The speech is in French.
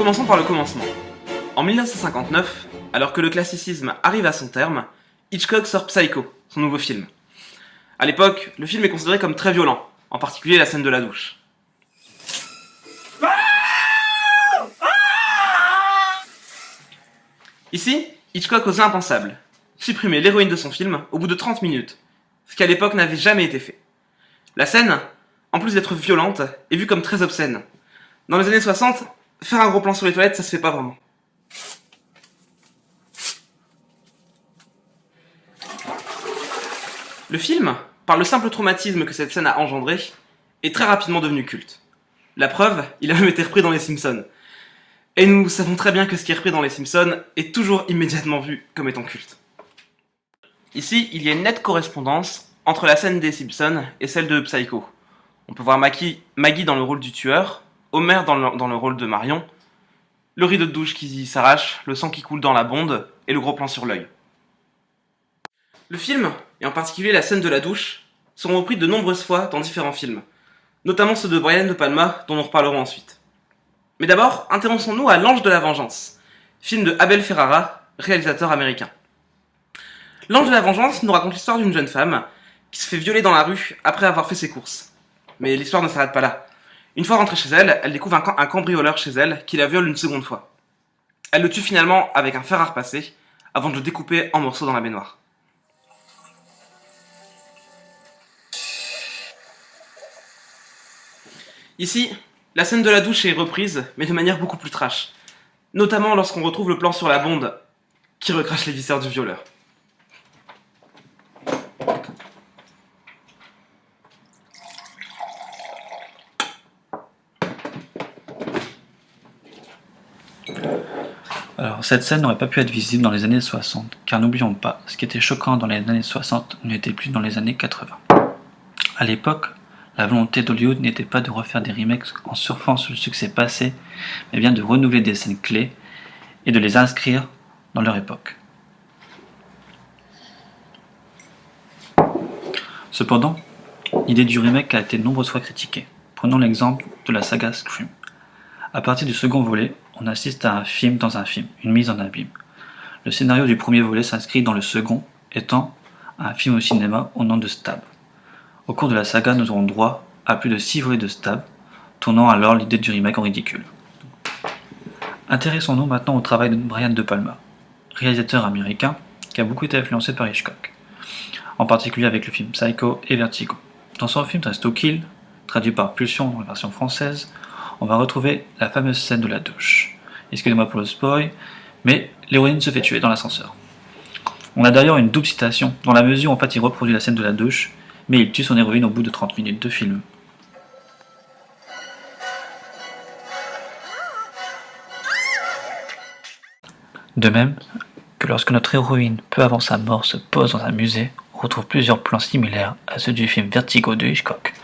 Commençons par le commencement. En 1959, alors que le classicisme arrive à son terme, Hitchcock sort Psycho, son nouveau film. À l'époque, le film est considéré comme très violent, en particulier la scène de la douche. Ici, Hitchcock osait impensable, supprimer l'héroïne de son film au bout de 30 minutes, ce qui à l'époque n'avait jamais été fait. La scène, en plus d'être violente, est vue comme très obscène. Dans les années 60, faire un gros plan sur les toilettes, ça se fait pas vraiment. Le film, par le simple traumatisme que cette scène a engendré, est très rapidement devenu culte. La preuve, il a même été repris dans Les Simpsons. Et nous savons très bien que ce qui est repris dans Les Simpsons est toujours immédiatement vu comme étant culte. Ici, il y a une nette correspondance entre la scène des Simpsons et celle de Psycho. On peut voir Maggie dans le rôle du tueur, Homer dans le rôle de Marion, le rideau de douche qui s'arrache, le sang qui coule dans la bonde et le gros plan sur l'œil. Le film, et en particulier la scène de la douche, seront repris de nombreuses fois dans différents films, notamment ceux de Brian De Palma dont nous reparlerons ensuite. Mais d'abord, intéressons-nous à L'Ange de la Vengeance, film de Abel Ferrara, réalisateur américain. L'Ange de la Vengeance nous raconte l'histoire d'une jeune femme qui se fait violer dans la rue après avoir fait ses courses. Mais l'histoire ne s'arrête pas là. Une fois rentrée chez elle, elle découvre un cambrioleur chez elle qui la viole une seconde fois. Elle le tue finalement avec un fer à repasser avant de le découper en morceaux dans la baignoire. Ici, la scène de la douche est reprise, mais de manière beaucoup plus trash. Notamment lorsqu'on retrouve le plan sur la bonde qui recrache les viscères du violeur. Alors, cette scène n'aurait pas pu être visible dans les années 60, car n'oublions pas, ce qui était choquant dans les années 60 n'était plus dans les années 80. À l'époque, la volonté d'Hollywood n'était pas de refaire des remakes en surfant sur le succès passé, mais bien de renouveler des scènes clés et de les inscrire dans leur époque. Cependant, l'idée du remake a été de nombreuses fois critiquée. Prenons l'exemple de la saga Scream. À partir du second volet, on assiste à un film dans un film, une mise en abîme. Le scénario du premier volet s'inscrit dans le second, étant un film au cinéma au nom de Stab. Au cours de la saga, nous aurons droit à plus de 6 volets de Stab, tournant alors l'idée du remake en ridicule. Intéressons-nous maintenant au travail de Brian De Palma, réalisateur américain qui a beaucoup été influencé par Hitchcock, en particulier avec le film Psycho et Vertigo. Dans son film Dress to Kill, traduit par Pulsion dans la version française, on va retrouver la fameuse scène de la douche. Excusez-moi pour le spoil, mais l'héroïne se fait tuer dans l'ascenseur. On a d'ailleurs une double citation, dans la mesure où en fait il reproduit la scène de la douche, mais il tue son héroïne au bout de 30 minutes de film. De même que lorsque notre héroïne, peu avant sa mort, se pose dans un musée, on retrouve plusieurs plans similaires à ceux du film Vertigo de Hitchcock.